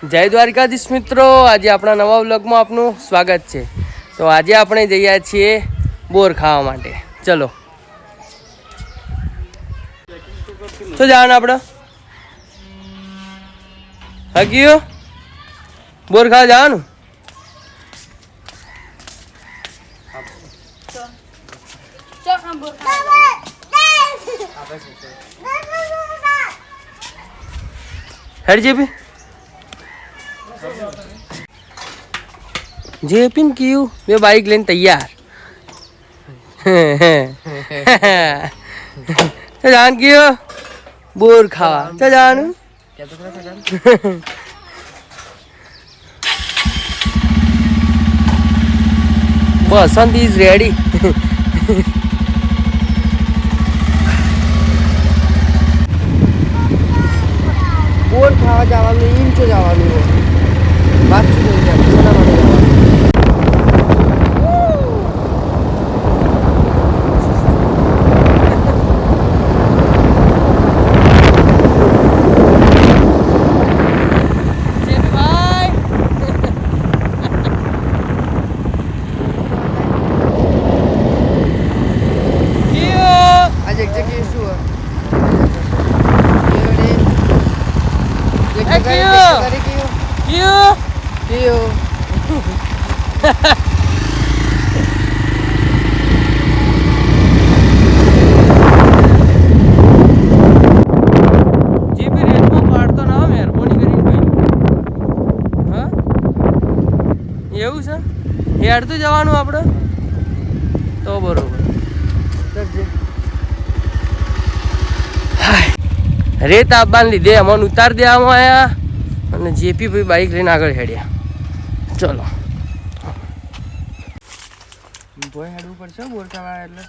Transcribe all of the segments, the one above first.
જય દ્વારકાધીશ મિત્રો, આજે આપણા નવા વ્લોગમાં આપનું સ્વાગત છે. તો આજે આપણે જઈએ છીએ બોર ખાવા માટે. ચલો શું જવાનું આપણે? હગીઓ બોર ખાવા જવાનું. હેડ જેપી કયું બે બાઈક લઈને તૈયાર. જાન કયો બોર ખાવા તો જવાનું. Basant is ready. બોર ખાવા જવાનું, ઇંચો જવાનું. વાત શું કરી જાય શેના માટે જવાનું? એવું છે હેડતું જવાનું આપણે તો બરોબર. રેત આપવાને લીધે અમને ઉતાર દેવામાં આવ્યા અને જેપી ભાઈ બાઈક લઈને આગળ હેડ્યા. ચલો હેડવું પડશે બોર ખાવા એટલે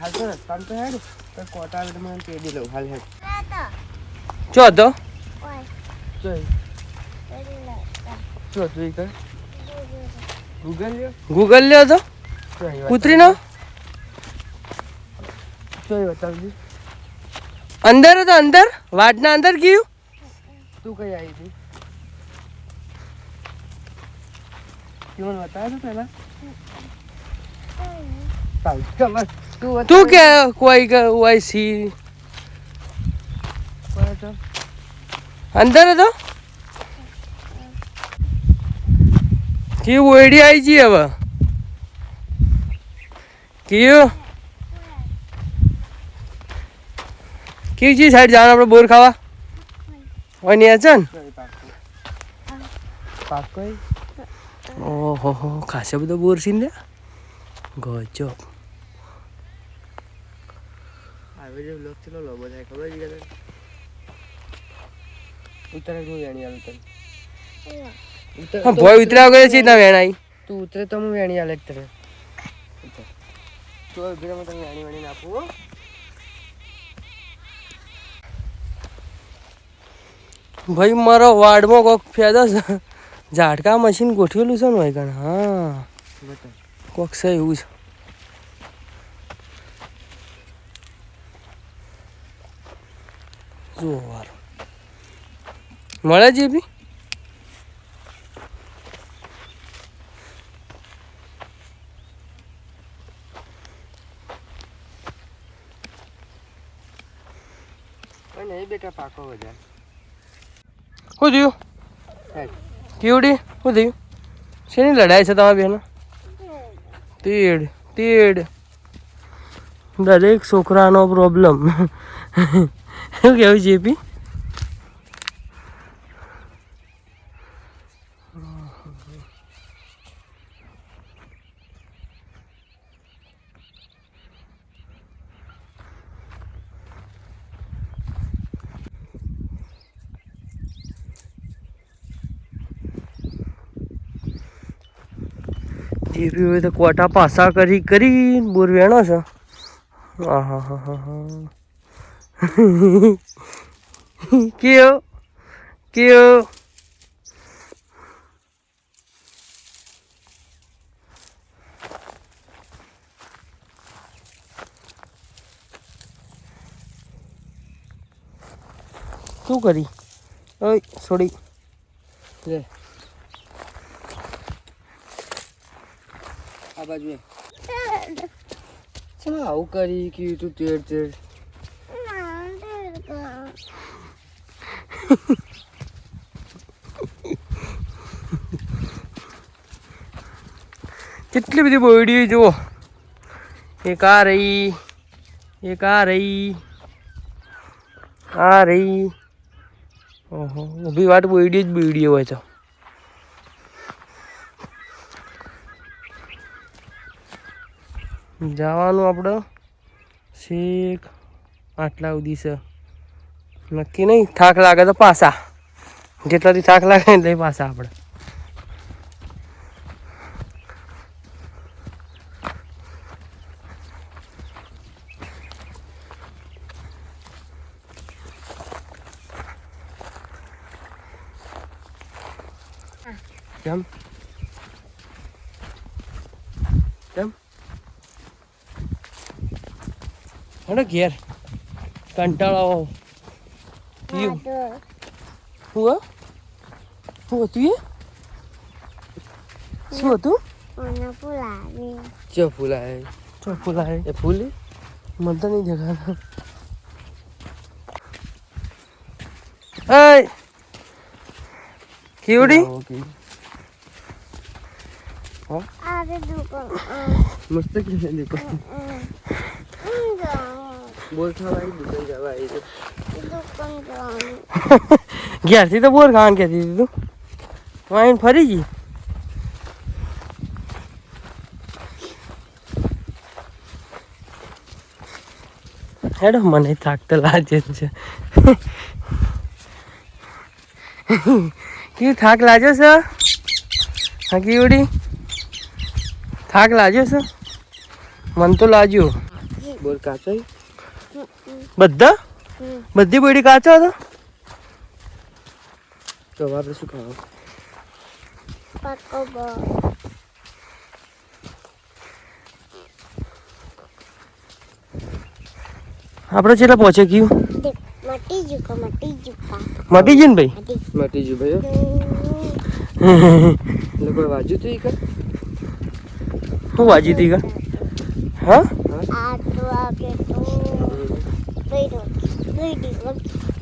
હાલ તો રસ્તામાં તો હેડ કોટા મને કહી દે લઉં હાલ હેડ. ચો તો ગૂગલ લ્યો તો ઉતરી નો અંદર હતો, અંદર વાડના અંદર ગયું. તું કઈ આવી હતી? કેવું બતાવે છે પેલા તું કે કોઈ કોઈ સી અંદર હતો કેવું ઓઈડી આવી જઈએ હવે. કેવું કેવી ચીજ સાઈડ જવાનું આપણે બોર ખાવા હોય નહીં છે ને? ઓહો હો ખાસે બધો બોર સીન લે ગજબ. ભોય ઉતર્યા વગર છે ના વેણાઈ. તું ઉતરે તો હું વેણી આલે તને. તો વેણી વેણી નાખું. ભાઈ મારો વાડમાં કોક ફેદો છે ઝાટકા મશીન ગોઠવેલું છે ને ભાઈ કણ. હા કોક છે એવું છે. જો વાર મળે છે બી નહીં બેટા પાકો વધારે. શું થયું કેવડી? શું થયું? શેની લડાઈ છે તમારી બેનો? તીડ તીડ દરેક છોકરાનો પ્રોબ્લેમ. શું કેવું જેપી? જેપી હોય તો કોટા પાસા કરી કરી બોર વેણો છે. હા હા હા હા હા કેવો કેવો શું કરી ઓય છોડી લે આ બાજુ ચા આવું કરી કે તું તેડ તેડ કેટલી બધી બોયડી જુઓ એક આ રહી એક આ રહી ઓહો ઊભી વાટ બોયડી જ બોયડી હોય તો જવાનું આપણે શેખ આટલા સુધી છે નક્કી નહીં થાક લાગે તો પાછા જેટલાથી થાક લાગે એટલે પાછા આપણે કેમ કેમ હડો ઘેર કંટાળો આવો શું શું હતું એ શું હતું ચો ફૂલાય એ ફૂલ મને તો નહીં દેખાતું એ કેવડી મસ્ત કે દુકાન બોર ખાવા દુકાન જવા ઘેરથી તો બોર ખાવાનું કહેતી હતી તું વાઈન ફરી ગઈ હેડો મને થાક તો લાગે છે કેવું થાક લાગ્યો છે હા કેવડી થાક લાગ્યો છે મન તો લાગ્યું બોલ કાચો બધા બધી બોયડી કાચો હતો તો આપણે શું ખાવું આપણે કેટલા પહોંચે ગયું મટી ગયું ભાઈ મટી ગયું ભાઈ લોકો વાજુ તું ઈ કર શું વાજી હતી કર હા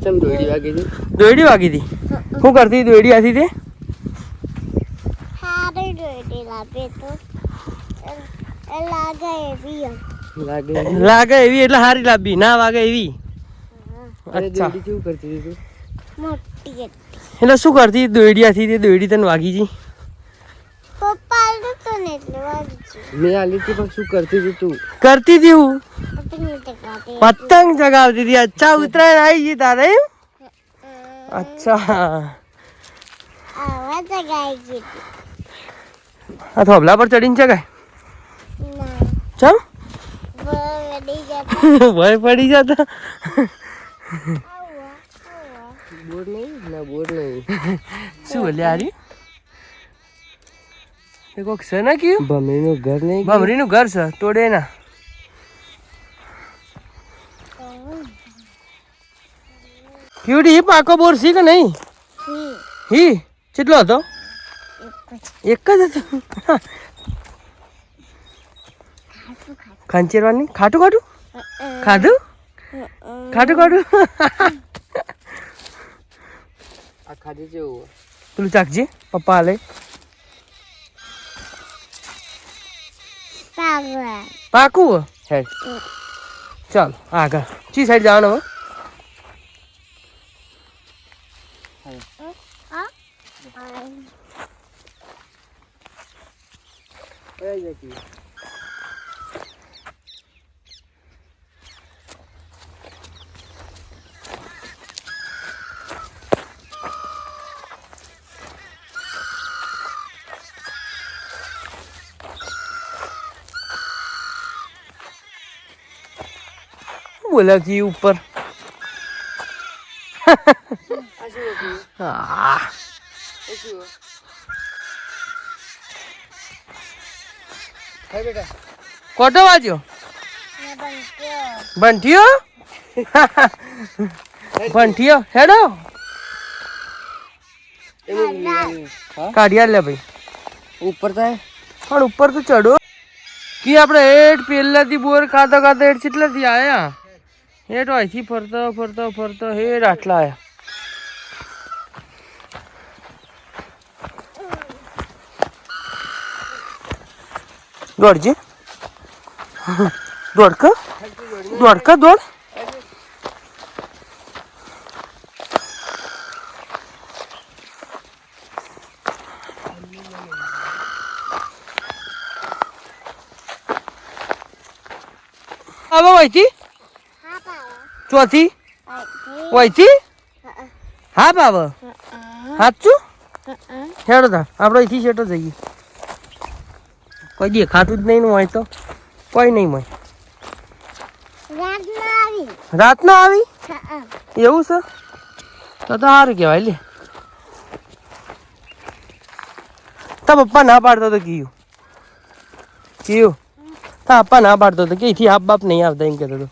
ચમ દોયડી વાગી હતી શું કરતી દોયડી આથી તે લાગે એવી એટલે હારી લાવી ના વાગે એવી અચ્છા શું કરતી હતી એટલે શું કરતી દોયડી આથી તે દોયડી તને વાગી જી મેં આલી હતી પણ શું કરતી હતી તું કરતી હતી હું પતંગ જગાવતી હતી અચ્છા ઉત્તરાયણ આવી ગઈ તારે અચ્છા આ થોભલા પર ચડીને ચગાય ચમ ભય પડી જતા બોર નહીં શું બોલ્યા હારી એ કોક છે ને કયું ભમરીનું ઘર નહીં ભમરીનું ઘર છે તોડે ના કેવડી પાકો બોર સી કે નહીં હી કેટલો હતો એક જ હતો ખંચેરવાની ખાટું ખાધું ખાધું આ ખાધી જેવું પેલું ચાકજે પપ્પા હાલે પાકું હે ચાલ આગળ ચી સાઈડ જવાનું હવે બોલા કી ઉપર કોટો વાજ્યો બંઠિયો બંઠિયો હેડો કાઢી લે ભાઈ ઉપર થાય પણ ઉપર તો ચડો કે આપણે હેઠ પહેલાથી બોર ખાતા ખાતા હેઠ કેટલાથી આયા હેઠ અહીંથી ફરતો ફરતો ફરતો હેઠ આટલા આયા દોડજે દોડ દોડ આવો વહીથી ચોથી વહીથી હા બાબ સાચું હેડો તા આપણે અહીંથી શેટો જઈએ કોઈ દેખાતું જ નહીં હોય તો કોઈ નહીં હોય રાત ના આવી એવું છે તો સારું કહેવાય લે તા પપ્પા ના પાડતો તો કયું તા પપ્પા ના પાડતો તો કે અહીંથી હાફ બાપ નહીં આવતા એમ કહેતો હતો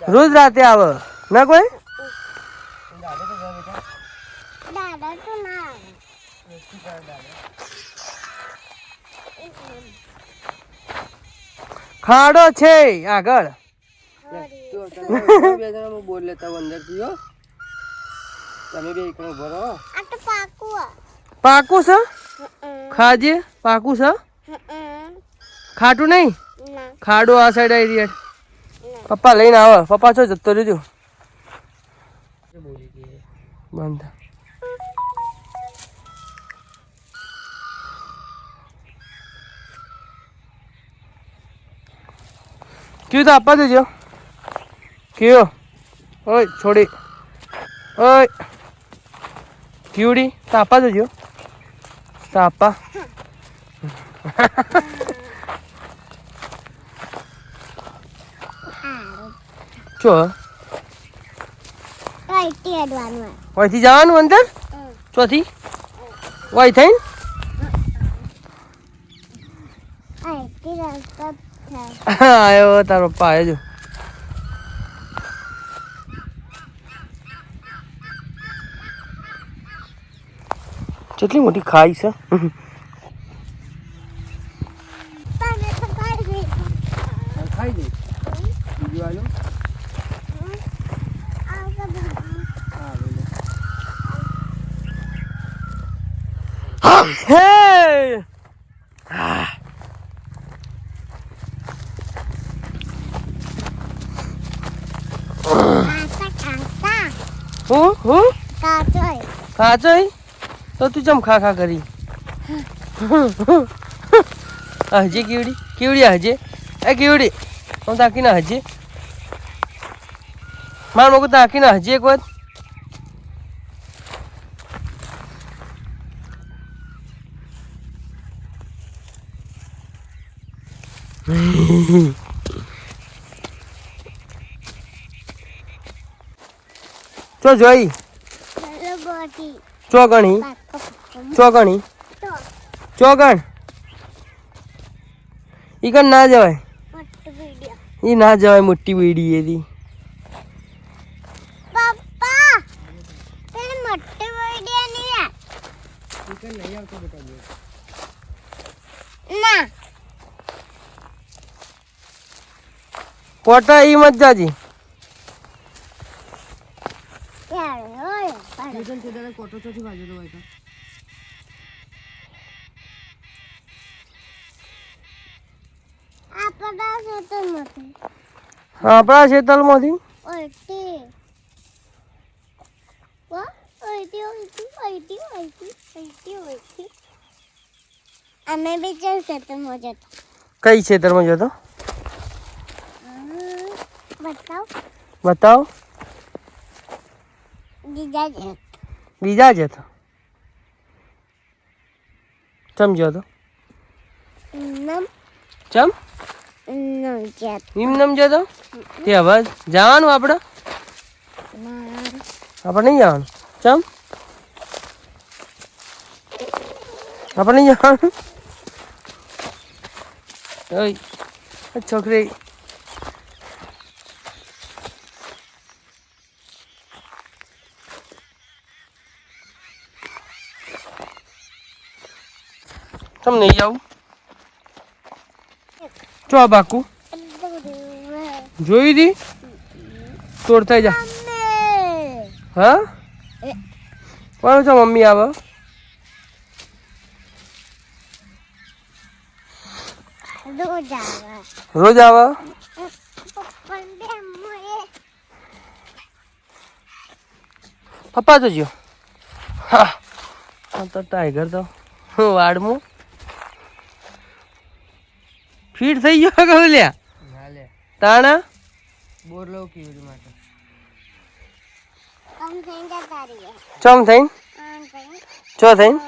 રોજ રાતે આવે ના કોઈ ખાડો છે આગળ બોલ લેતા અંદર થી તમે બે ભરો પાકું છે ખાજે પાકું છે ખાટું નહીં ખાડો આ સાઈડ આવી રહ્યા પપ્પા લઈને આવે પપ્પા છો જતો રહેજો બંધ કયું તો આપવા દેજો કયો ઓય છોડી ઓય કીવડી તો આપવા દેજો તો આપવા ચો વહીથી જવાનું અંદર ચોથી વહી થઈને આવ્યો તારો પપ્પા આવ્યો કેટલી મોટી ખાઈ છે ખાઈ દે બીજું Hey! હું કાચોય તો તું ચમ ખા ખા કરી હજી કેવડી હજે એ કેવડી હું તાકી ના હજે માર મોકો તાકી ના હજી એક વાર ચો જોઈ ચોગણી ચોગણ ઈ કણ ના જવાય ઈ ના જવાય મોટી બીડી એથી કોટા ઈ મત જાજી આપણા ખેતરમાંથી અમે બી ખેતરમાં જતો કઈ ખેતરમાં જતો બતાવ બીજા જતો ચમ જતો ચમ એમ જતો તે હવે જવાનું આપણે નહીં જવાનું ચમ આપણે નહીં જવાનું છોકરી ચમ નહીં જાવું ચો બાકુ જોઈ દી તોડ થઈ જા હા કોણ છો મમ્મી આવે રોજ આવે પપ્પા તો જો હા તો ટાઈગર તો વાડમું ફીટ થઈ ગયો કહું લ્યા ના લે તાણા બોર લઉં કીડી માટે ચમ થઈને ચો થઈને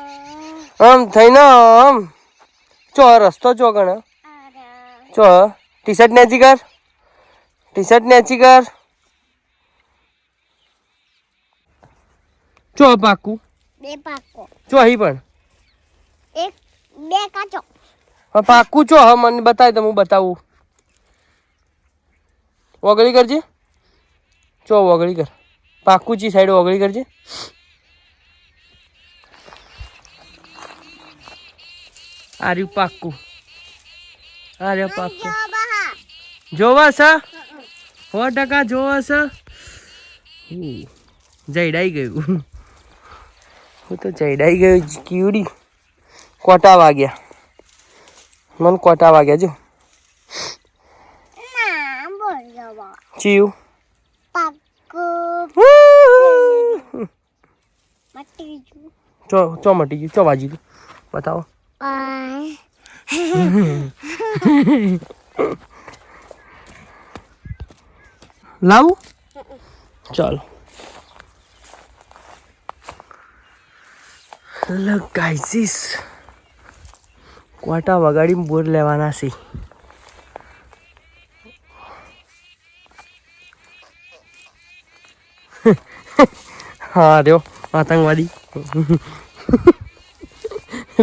આમ થઈને આમ ચો રસ્તો ચો ગણ ચો ટી શર્ટ નેચી કર ચો પાકું બે પાકો ચો અહીં પણ એક બે કાચો હા પાકું ચો હા મને બતાવી તો હું બતાવું ઓગળી કરજે ચો ઓગળી કર પાકું ચી સાઈડ ઓગળી કરજે આ રહ્યું પાકું આ રહ્યું પાકું જોવા છે 100% જોવા છે જઈડાઈ ગયું હું તો જઈડાઈ ગયું કીડી કોટા વાગ્યા મને કોટા વાગ્યા જો ના બોલો ચીયું પાકો મટી ચો મટી ગયું ચો વાજી ગયું બતાવો લાવું ચાલો ગાઈસીસ કોટા વગાડી બોર લેવાના છે હા રહ્યો આતંકવાદી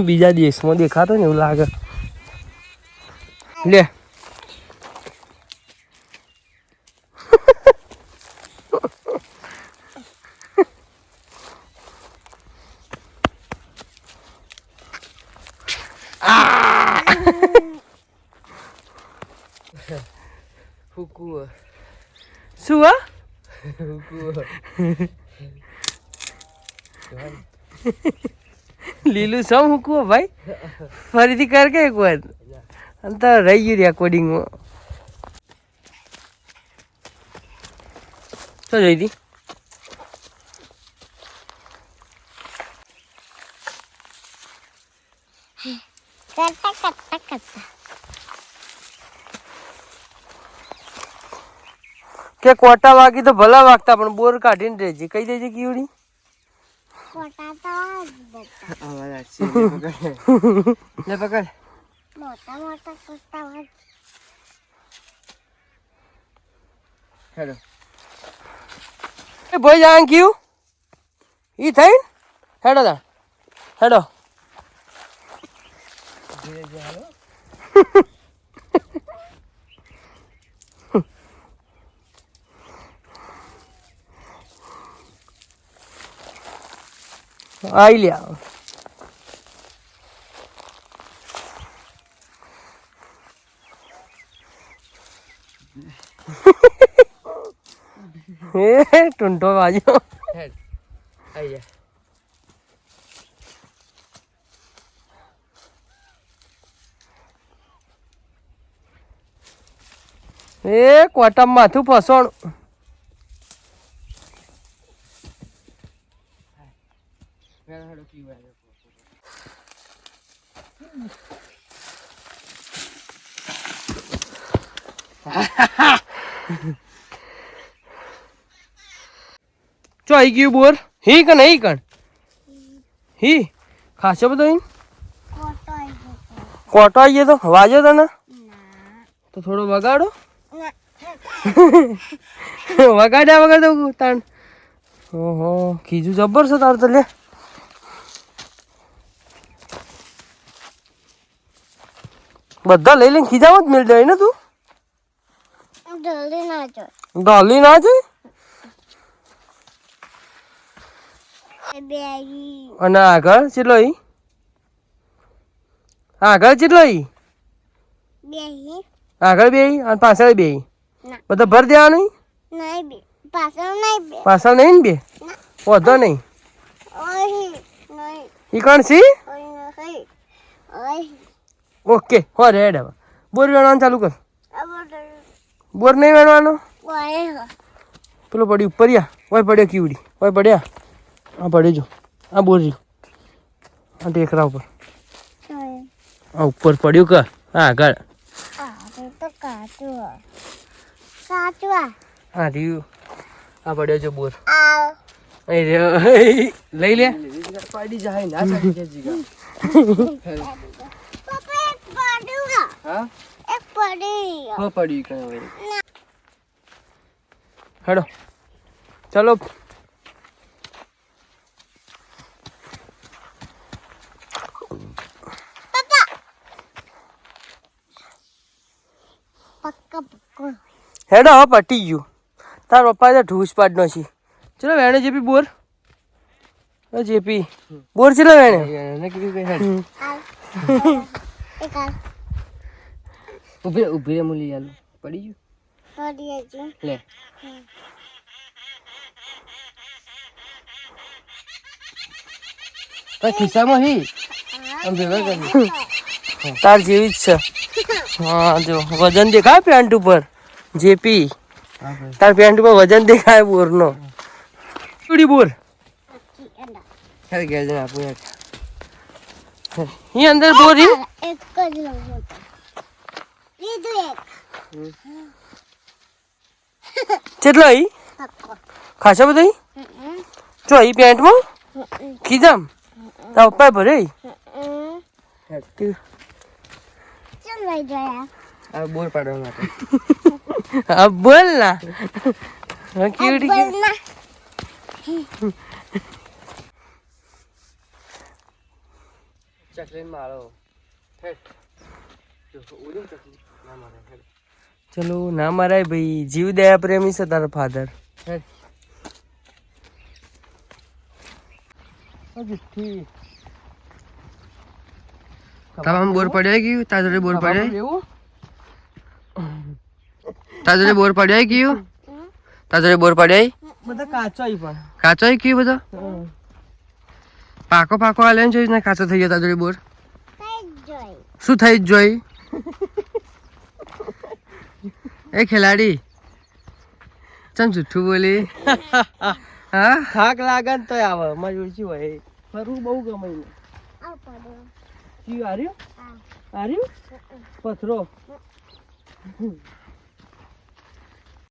બીજા દેશમાં દેખાતો ને એવું લાગે લે હુકુ શું હા હુકુ લીલું સૌ મૂકવું ભાઈ ફરીથી કર કે એક વાર અને તો રહી ગયું રેકોર્ડિંગમાં તો જઈ હતી કે કોટા વાગી તો ભલા વાગતા પણ બોર કાઢીને રહેજે કહી દેજે કીવડી લે પકડ મોટા મોટા કોટા હોય હેડો એ ભાઈ જાણ કયું ઈ થઈ હેડો તા હેડો ધીરે ધીરે હાલો આઈ લ્યા એ ટુંટો વાજો હેડ આઈ જા એ કોટા માથું ફસણ હેડો કી વાય ચો આઈ ગયું બોર હી કે નહીં કણ હી ખાસો બધો હી કોટો આવી ગયો કોટો આવી ગયો તો વાજો તને તો થોડો વગાડો વગાડ્યા વગર તો તાણ ઓહો ખીજું જબર છે તાર તો લે બધા લઈ લઈને ખીજામાં જ મેળ જાય ને તું જલ્દી ના જો ડોલી ના જાય બે આવી અને આગળ ચેટલો અહીં આગળ કેટલો ઈ બે આગળ બે અને પાછળ બે ના. બધો ભર દેવાનું નહીં બે પાછળ નહીં બે પાછળ નહીં ને બે ના. વધો નહીં અહીં નહીં ઈ કોણ સી અહીં નહીં અહીં ઓકે હો રેડ હવે બોર વેણવાનું ચાલુ કર આ બધું બોર નહીં વેણવાનો ઓય પેલો પડ્યું ઉપર યા ઓય પડ્યો કીવડી ઓય પડ્યા આ પડ્યો જો આ બોર રહ્યું આ ટેકરા ઉપર આ ઉપર પડ્યું કે હા આગળ તો કાચું હા રહ્યું આ પડ્યો જો બોર આ અહીં રહ્યો લઈ લે પાડી જાય ના સાડી કે જીગા પપ્પા એક પડ્યું હા એક પડી હો પડી કઈ હવે હેડો ચલો પક્કા પક્કો હેડો હવે પટી ગયું તાર પપ્પાએ તો ઢૂસ પાડનો છે ચલો વેણે જેપી બોર જેપી બોર ચલો વેણે એને કીધું કઈ હેડ એક આ ઉભી રે મુલી યાર પડી ગયું પડી છે લે કઈ ખિસ્સામાં હી આમ ભેગા કરી તાર જેવી જ છે હા જો વજન દેખાય પેન્ટ ઉપર જેપી હા ભાઈ તાર પેન્ટ ઉપર વજન દેખાય બોરનો ચૂડી બોર ખેર ગેર જને આપું યાર અહીં અંદર બોર ઈ એક જ લઉં લીધું એક કેટલો ઈ પક્કો ખાસો બધો ઈ જો ઈ પેન્ટમાં કીધમ તાર પપ્પાએ ભરે ઈ? ચલ લઈ ગયા આ બોર પાડવા માટે હા બોલ ના હા કેવડી બોલના ચકલીન મારો હેડ જો ઓલું ચકલી ના મારે હેડ ચલો ના મારાય ભાઈ જીવ દયા પ્રેમી છે તારા ફાધર હેડ તમામ બોર પડ્યા ગયું તાર જોડે બોર પડ્યા એવું તાર જોડે બોર પડ્યા ગયું તાર જોડે બોર પડ્યા બધા કાચો ઈ પણ કાચો ગયું બધો પાકો પાકો આ લઈને જોઈશ ને કાચો થઈ ગયો તાર જોડે બોર કઈ જોઈ શું થઈ જ જોઈ એ ખેલાડી ચમ જુઠ્ઠું બોલી હા થાક લાગે ને તોય આવે મજૂરી હોય ફરવું બહુ ગમે એને. આ પડ્યો ચિયું હાર્યું આ હાર્યું પથરો